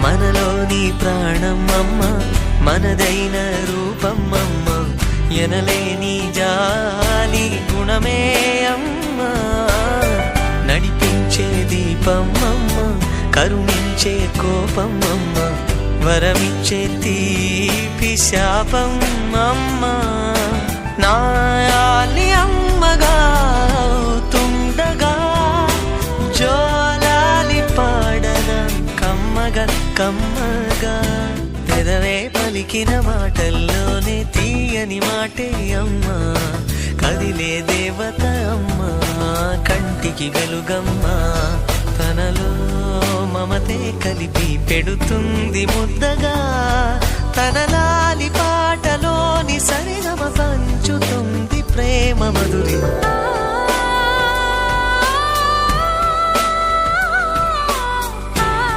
మనలోని ప్రాణం అమ్మ, మనదైన రూపం అమ్మ, ఎనలేని జాలి గుణమే అమ్మ. నడిపించే దీపం అమ్మ, కరుణించే కోపం అమ్మ, వరమిచ్చే తీపి శాపం అమ్మ. నాయాలి అమ్మగా తుండగా జోలాలి పాడన కమ్మగా కమ్మగా. పెదవే పలికిన మాటల్లోనే తీయని మాటే అమ్మా, కదిలే దేవత అమ్మా, కంటికి వెలుగమ్మా. తనలో మమతే కలిపి పెడుతుంది ముద్దగా, తన లాలి